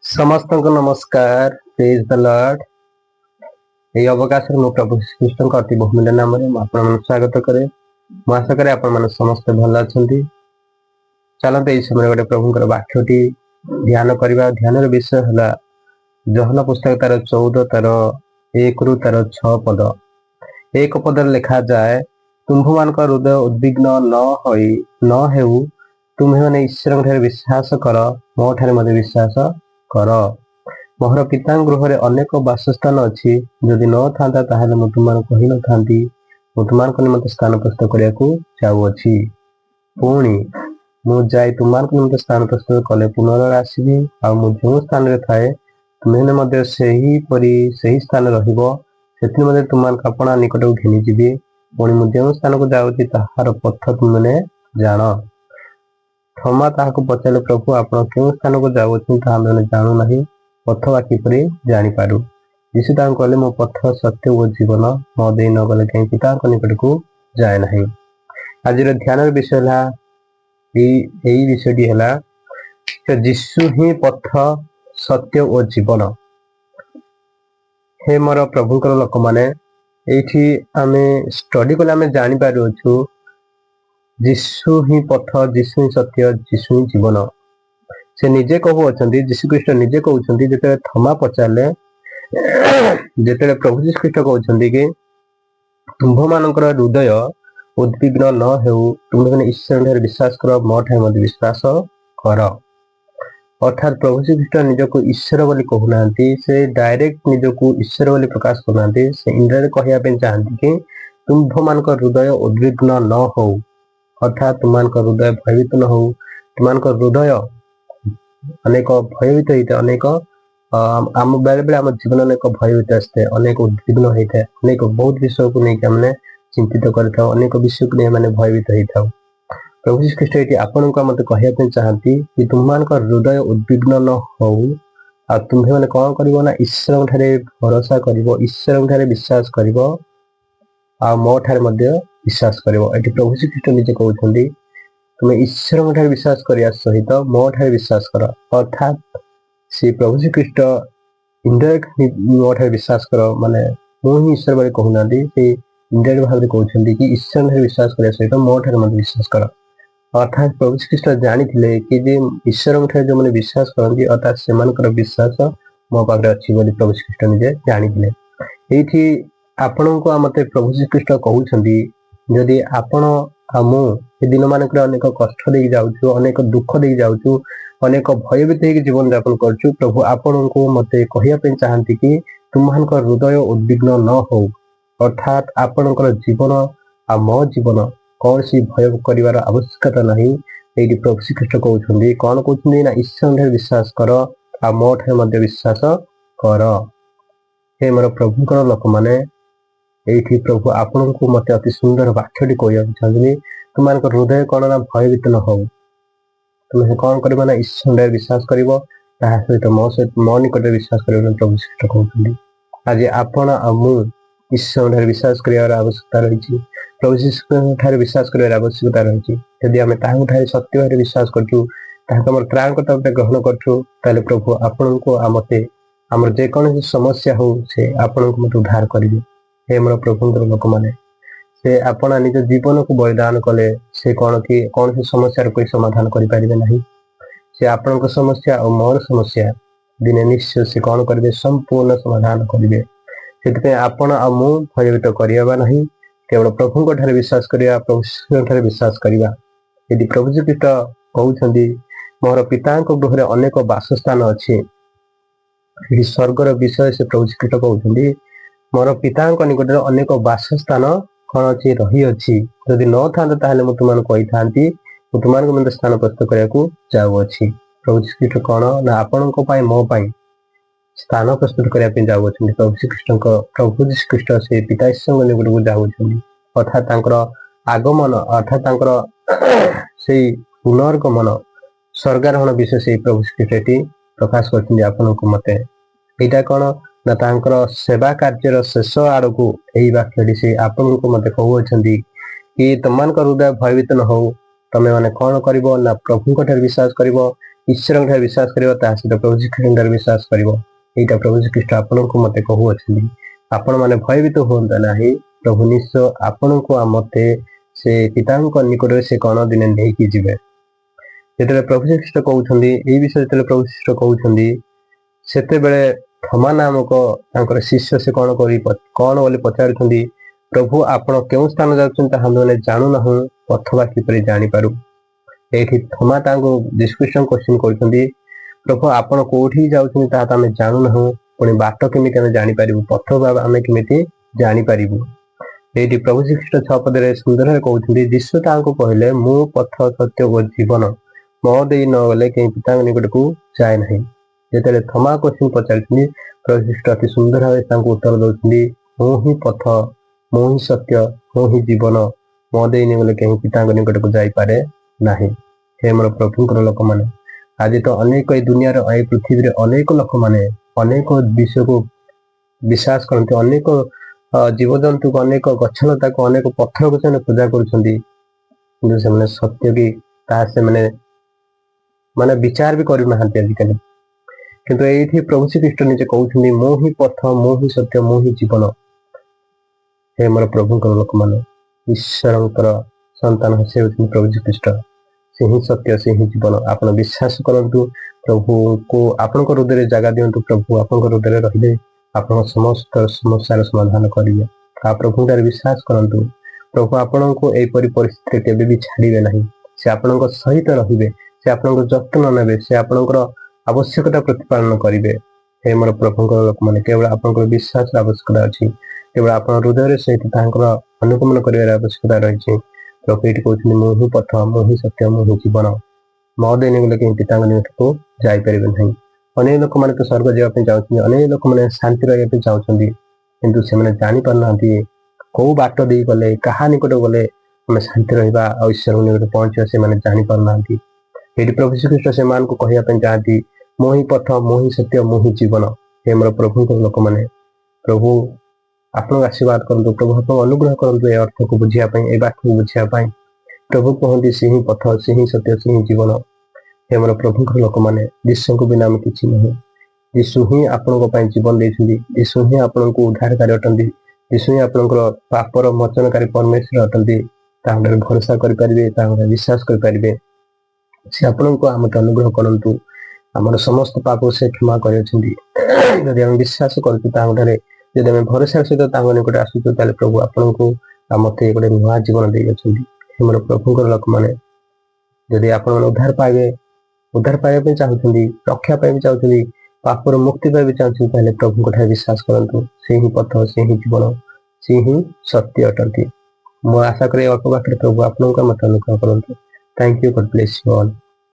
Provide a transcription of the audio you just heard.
समस्त को नमस्कार। Praise the Lord. ये अवकाश में प्रभु श्रीकृष्ण अति बहुमूल्य नाम स्वागत करे। आशा करे आपण समस्त भल अच्छा। चलते यही समय गोटे प्रभुंर वाक्यटी ध्यान करवा। ध्यान विषय है जोहन पुस्तक तार 14 तार 1 रु तार 6 पद। एक पद लिखा जाए, तुम्भ मान हृदय उद्विग्न न हेउ, तुम्हें मैंने ईश्वर विश्वास कर, मो ठारे मते विश्वास कर। मोहर पिता गृह अनेक वासस्थान अच्छी, जदि न था ताहले मु तुम कही न था, मु तुम निमंते स्थान प्रस्तुत करने को चाहूँगी। पुणी मु जाए तुम निमंते स्थान प्रस्तुत कले पुनर आसबि, जो स्थान रे थाए तुम्हें से स्थान रही तुम आपणा निकट को घिनी जी। पुणी मु जो स्थान को जाऊँगी ताहार पथ तुमने जान। थमा ताहाको पचारे, प्रभु आपण क्यों स्थान को जाऊँ मैंने जानू ना, पथ बा किपरि जानीपारू। यीशु तांको कहले, मो पथ सत्य और जीवन, मो दे न गले कहीं पिता निकट को जाए नहीं। आज ध्यान विषय यही विषयटी है यीशु ही पथ सत्य और जीवन। हे मोर प्रभुकर लोक मैंने ये आम स्टडी कले आम जापर यीशु ही पथ, यीशु ही सत्य, यीशु ही जीवन। से निजे कहूँ यीशु ख्रीष्ट निजे कहते जो थमा पचारे जो प्रभु यीशु ख्रीष्ट कहते कि तुम्भ मान हृदय उद्विग्न न हो, तुम्हें ईश्वर विश्वास कर, मो ठाए मते विश्वास कर। अर्थात प्रभु यीशु ख्रीष्ट निजक ईश्वर बोली कहूना, से डायरेक्ट निजक ईश्वर बोली प्रकाश करना, से इंडिरेक्ट कहवाई चाहती कि तुम्भ मान हृदय उद्विग्न न हो, अर्थात तुम हृदय भयभीत न हो। तुम हृदय अनेक भयभीत होता है, अनेक आम बेले बेले आम जीवन अनेक भयभीत आसते, अनेक उद्विग्न होता है, अनेक बहुत विषय को लेकिन आम चिंतित करता, अनेक विषय को नहीं भयभीत होता। प्रभु यीशु ख्रीष्ट ये आपण को मत कहवाई चाहती कि तुम हृदय उद्विग्न न हो, आ तुम्हें मैंने कौन कर ईश्वर ठारे भरोसा कर, ईश्वर ठारे विश्वास कर, आ मो ठारे मध्य विश्वास कर। ये प्रभु यीशु ख्रीष्ट निजे कहते तुम्हें ईश्वर ठारे विश्वास करने सहित मो ठारे विश्वास कर। अर्थात से प्रभु यीशु ख्रीष्ट इंडायरेक्ट मो ठारे विश्वास कर, माने मु ही ईश्वर बोली कहूना, इंडायरेक्ट भाव कहते कि ईश्वर ठारे विश्वास करने सहित मो ठारे मते विश्वास कर। अर्थात प्रभु यीशु ख्रीष्ट जानी कि ईश्वर ठारे जो मैंने विश्वास करती, अर्थात से विश्वास मो पाखे अच्छी बोली प्रभु यीशु ख्रीष्ट निजे जानी। ये आपण को मत प्रभु यीशु ख्रीष्ट कहते जदि आपण मु दिन मानक अनेक कष्ट दे जाऊँ, अनेक दुख दे जाऊँ, अनेक भयभीत हो जीवन यापन करूँ, प्रभु आपण को मत कहवाई चाहती कि तुम हृदय उद्विग्न न हो, अर्थात आपणकर जीवन आ मो जीवन कौन सी भय कर आवश्यकता नहीं। ये प्रभु श्रीकृष्ण कहते कौन कहते ना ईश्वर विश्वास कर, आ मो ठारे मध्य विश्वास कर। हे मोर प्रभुकर लोक मैंने ये प्रभु आपण को मत अति सुंदर वाक्यटी कहना चाहते, तुम हृदय कौन ना भयभीत न हो, तुम्हें कौन करना ईश्वर विश्वास कर, सहित मो निकट विश्वास कर। प्रभु श्रीकृष्ण कहते आज आपण मु ईश्वर विश्वास कर आवश्यकता रही, प्रभु ठारे विश्वास कर आवश्यकता रही। यदि आम ठारे सत्य भाव विश्वास करूँ, त्राणकर्ता ग्रहण करूँ, प्रभु आपण को मत आम जेकोसी समस्या हो से आपण को मत उद्धार करेंगे। हे मोर प्रभुंर लोक मैंने से आपना निज जीवन को बलिदान कले से कौन सी समस्या कोई समाधान करें ना, से आपण समस्या और मोर समस्या दिने निश्चय से कौन करेंगे संपूर्ण समाधान करेंगे। से आपण मु भयभीत करवा ना, केवल प्रभु ठारे विश्वास करवा, प्रभु ठारे विश्वास करवा। यदि प्रभु जी ख्रीष्ट कहते मोर पिता गृह अनेक वासस्थान अच्छी, स्वर्गर विषय से प्रभु जी ख्रीष्ट कहते मोर पिता निकट अनेक वासस्थान कौन अच्छी रही अच्छी, जदि न था मुझे तुम कही था तुम स्थान प्रस्तुत करने को जाऊँगी। प्रभु श्रीकृष्ण कौन ना आपण मो स्थान प्रस्तुत करने जाऊँगी। प्रभु श्रीकृष्ण से पिता ईश्वर निकट को जाऊँगी, अर्थात आगमन, अर्थात से पुनर्गमन स्वर्गारोहण विषय से प्रभु श्रीकृष्ण प्रकाश कर मत। यहाँ कौन ना सेवा कार्यर शेष आड़ को यही वाक्यटी से आपण को मत कहते कि तुम हृदय भयभीत न हो, तुम्हें मैंने कौन कर प्रभु विश्वास कर, ଈଶ୍ୱରଙ୍କ ଠାରେ ବିଶ୍ୱାସ କରିବ, ତା ସହିତ ପ୍ରଭୁ ଶ୍ରୀଖ୍ରୀଷ୍ଟଙ୍କ ଠାରେ ବିଶ୍ୱାସ କରିବ। ଏଇଟା ପ୍ରଭୁ ଶ୍ରୀଖ୍ରୀଷ୍ଟ ଆପଣଙ୍କୁ ମତେ କହୁଅଛନ୍ତି। ଆପଣ ମାନେ ଭୟଭୀତ ହୁଅନ୍ତୁ ନାହିଁ, ପ୍ରଭୁ ନିଶ୍ଚୟ ଆପଣଙ୍କୁ ଆଉ ମତେ ସେ ପିତାଙ୍କ ନିକଟରେ ସେ କଣ ଦିନେ ନେଇକି ଯିବେ। ଯେତେବେଳେ ପ୍ରଭୁ ଶ୍ରୀଖ୍ରୀଷ୍ଟ କହୁଛନ୍ତି ଏଇ ବିଷୟ, ଯେତେବେଳେ ପ୍ରଭୁ ଶ୍ରୀଖ୍ରୀଷ୍ଟ କହୁଛନ୍ତି ସେତେବେଳେ ଥମା ନାମକ ତାଙ୍କର ଶିଷ୍ୟ ସେ କଣ ବୋଲି ପଚାରୁଛନ୍ତି, ପ୍ରଭୁ ଆପଣ କେଉଁ ସ୍ଥାନ ଯାଉଛନ୍ତି ତାହା ଆମେ ଜାଣୁନାହୁଁ, ଅଥବା କିପରି ଜାଣିପାରୁ। ଏଇଠି ଥମା ତାଙ୍କୁ ଯୀଶୁଖ୍ରୀଷ୍ଟଙ୍କୁ କ୍ୱେଶ୍ଚିନ୍ କରୁଛନ୍ତି, ପ୍ରଭୁ ଆପଣ କୋଉଠି ଯାଉଛନ୍ତି ତାହା ତ ଆମେ ଜାଣୁନାହୁଁ, ପୁଣି ବାଟ କେମିତି ଆମେ ଜାଣିପାରିବୁ, ପଥ ଆମେ କେମିତି ଜାଣିପାରିବୁ। ଏଇଠି ପ୍ରଭୁ ଶ୍ରୀଖ୍ରୀଷ୍ଟ 6 ପଦରେ ସୁନ୍ଦରରେ କହୁଛନ୍ତି, ଯୀଶୁ ତାଙ୍କୁ କହିଲେ, ମୁଁ ପଥ ସତ୍ୟ ଓ ଜୀବନ, ମୋ ଦେଇ ନ ଗଲେ କେହି ପିତାଙ୍କ ନିକଟକୁ ଯାଏ ନାହିଁ। ଯେତେବେଳେ ଥମା କ୍ୱେଶ୍ଚିନ୍ ପଚାରିଛନ୍ତି, ପ୍ରଭୁ ଶ୍ରୀଖ୍ରୀଷ୍ଟ ଅତି ସୁନ୍ଦର ଭାବେ ତାଙ୍କୁ ଉତ୍ତର ଦଉଛନ୍ତି, ମୁଁ ହିଁ ପଥ, ମୁଁ ହିଁ ସତ୍ୟ, ମୁଁ ହିଁ ଜୀବନ, ମୋ ଦେଇ ନ ଗଲେ କେହି ପିତାଙ୍କ ନିକଟକୁ ଯାଇପାରେ ନାହିଁ। ହେ ମୋର ପ୍ରଭୁଙ୍କର ଲୋକମାନେ, ଆଜି ତ ଅନେକ ଏଇ ଦୁନିଆର ଏଇ ପୃଥିବୀରେ ଅନେକ ଲୋକମାନେ ଅନେକ ବିଷୟକୁ ବିଶ୍ୱାସ କରନ୍ତି, ଅନେକ ଜୀବଜନ୍ତୁକୁ, ଅନେକ ଗଛଲତାକୁ, ଅନେକ ପଥରକୁ ସେମାନେ ପୂଜା କରୁଛନ୍ତି, କିନ୍ତୁ ସେମାନେ ସତ୍ୟ କି ତାହା ସେମାନେ ବିଚାର ବି କରୁନାହାନ୍ତି ଆଜିକାଲି। କିନ୍ତୁ ଏଇଠି ପ୍ରଭୁ ଶ୍ରୀଖ୍ରୀଷ୍ଟ ନିଜେ କହୁଛନ୍ତି, ମୁଁ ହିଁ ପଥ, ମୁଁ ହିଁ ସତ୍ୟ, ମୁଁ ହିଁ ଜୀବନ। ହେ ମୋର ପ୍ରଭୁଙ୍କର ଲୋକମାନେ, ଈଶ୍ୱରଙ୍କର ସନ୍ତାନ ସେ ହେଉଛନ୍ତି ପ୍ରଭୁ ଶ୍ରୀଖ୍ରୀଷ୍ଟ। ସେ ହିଁ ସତ୍ୟ, ସେ ହିଁ ଜୀବନ। ଆପଣ ବିଶ୍ୱାସ କରନ୍ତୁ, ପ୍ରଭୁକୁ ଆପଣଙ୍କ ହୃଦୟରେ ଜାଗା ଦିଅନ୍ତୁ। ପ୍ରଭୁ ଆପଣଙ୍କ ହୃଦୟରେ ରହିଲେ ଆପଣଙ୍କ ସମସ୍ତ ସମସ୍ୟାର ସମାଧାନ କରିବେ। ଆଉ ପ୍ରଭୁଙ୍କଠାରେ ବିଶ୍ୱାସ କରନ୍ତୁ, ପ୍ରଭୁ ଆପଣଙ୍କୁ ଏହିପରି ପରିସ୍ଥିତିରେ କେବେ ବି ଛାଡ଼ିବେ ନାହିଁ। ସେ ଆପଣଙ୍କ ସହିତ ରହିବେ, ସେ ଆପଣଙ୍କ ଯତ୍ନ ନେବେ, ସେ ଆପଣଙ୍କର ଆବଶ୍ୟକତା ପ୍ରତିପାଳନ କରିବେ। ହେ ମୋର ପ୍ରଭୁଙ୍କର ଲୋକମାନେ, କେବଳ ଆପଣଙ୍କର ବିଶ୍ୱାସର ଆବଶ୍ୟକତା ଅଛି, କେବଳ ଆପଣ ହୃଦୟରେ ସହିତ ତାଙ୍କର ଅନୁଗମନ କରିବାର ଆବଶ୍ୟକତା ରହିଛି। ପ୍ରଭୁ ଏଇଠି କହୁଛନ୍ତି, ମୁଁ ହିଁ ପଥ, ମୁଁ ହିଁ ସତ୍ୟ, ମୁଁ ହିଁ ଜୀବନ, ମୋ ଦେଇ ନ ଗଲେ କେହି ପିତାଙ୍କ ନିକଟକୁ ଯାଇପାରିବେ ନାହିଁ। ଅନେକ ଲୋକମାନେ ତ ସ୍ୱର୍ଗ ଯିବା ପାଇଁ ଚାହୁଁଛନ୍ତି, ଅନେକ ଲୋକମାନେ ଶାନ୍ତି ରହିବା ପାଇଁ ଚାହୁଁଛନ୍ତି, କିନ୍ତୁ ସେମାନେ ଜାଣିପାରୁନାହାନ୍ତି କୋଉ ବାଟ ଦେଇ ଗଲେ, କାହା ନିକଟକୁ ଗଲେ ଆମେ ଶାନ୍ତି ରହିବା ଆଉ ଈଶ୍ୱରଙ୍କ ନିକଟରେ ପହଞ୍ଚିବା, ସେମାନେ ଜାଣିପାରୁନାହାନ୍ତି। ଏଇଠି ପ୍ରଭୁ ଶ୍ରୀଖ୍ରୀଷ୍ଟ ସେମାନଙ୍କୁ କହିବା ପାଇଁ ଚାହାନ୍ତି, ମୁଁ ହିଁ ପଥ, ମୁଁ ହିଁ ସତ୍ୟ, ମୁଁ ହିଁ ଜୀବନ। ହେ ମୋର ପ୍ରଭୁଙ୍କର ଲୋକମାନେ, ପ୍ରଭୁ ଆପଣଙ୍କୁ ଆଶୀର୍ବାଦ କରନ୍ତୁ, ପ୍ରଭୁ ଆପଣଙ୍କୁ ଅନୁଗ୍ରହ କରନ୍ତୁ ଏ ଅର୍ଥକୁ ବୁଝିବା ପାଇଁ, ଏ ବାକ୍ୟକୁ ବୁଝିବା ପାଇଁ। ପ୍ରଭୁ କୁହନ୍ତି, ସେ ହିଁ ପଥ, ସେ ହିଁ ସତ୍ୟ, ସେ ହିଁ ଜୀବନ। ହେ ମୋର ପ୍ରଭୁଙ୍କର ଲୋକମାନେ, ଯୀଶୁଙ୍କୁ ବିନା ଆମେ କିଛି ନୁହେଁ। ଯୀଶୁ ହିଁ ଆପଣଙ୍କ ପାଇଁ ଜୀବନ ଦେଇଛନ୍ତି, ଯୀଶୁ ହିଁ ଆପଣଙ୍କୁ ଉଦ୍ଧାରକାରୀ ଅଟନ୍ତି, ଯୀଶୁ ହିଁ ଆପଣଙ୍କର ପାପର ମୋଚନକାରୀ ପରମେଶ୍ୱର ଅଟନ୍ତି। ତାହାଠାରେ ଭରସା କରିପାରିବେ, ତାହାଠାରେ ବିଶ୍ୱାସ କରିପାରିବେ। ସେ ଆପଣଙ୍କୁ ଆମକୁ ଅନୁଗ୍ରହ କରନ୍ତୁ, ଆମର ସମସ୍ତ ପାପକୁ ସେ କ୍ଷମା କରିଅଛନ୍ତି। ଯଦି ଆମେ ବିଶ୍ୱାସ କରୁଛୁ ତାହାଠାରେ, ଯଦି ଆମେ ଭରସାର ସହିତ ତାଙ୍କ ନିକଟରେ ଆସୁଛୁ, ତାହେଲେ ପ୍ରଭୁ ଆପଣଙ୍କୁ ଆଉ ମତେ ଗୋଟେ ନୂଆ ଜୀବନ ଦେଇଅଛନ୍ତି। ଆମର ପ୍ରଭୁଙ୍କର ଲୋକମାନେ, ଯଦି ଆପଣମାନେ ଉଦ୍ଧାର ପାଇବା ପାଇଁ ଚାହୁଁଛନ୍ତି, ରକ୍ଷା ପାଇବା ଚାହୁଁଛନ୍ତି, ପାପରୁ ମୁକ୍ତି ପାଇବା ଚାହୁଁଛନ୍ତି, ତାହେଲେ ପ୍ରଭୁଙ୍କ ଠାରେ ବିଶ୍ୱାସ କରନ୍ତୁ। ସେ ହିଁ ପଥ, ସେ ହିଁ ଜୀବନ, ସେ ହିଁ ସତ୍ୟ ଅଟନ୍ତି। ମୁଁ ଆଶା କରେ ଅଳ୍ପ ବାକ୍ୟରେ ପ୍ରଭୁ ଆପଣଙ୍କୁ ମତେ ଅନୁଗ୍ରହ କରନ୍ତୁ। Thank you, God bless you all.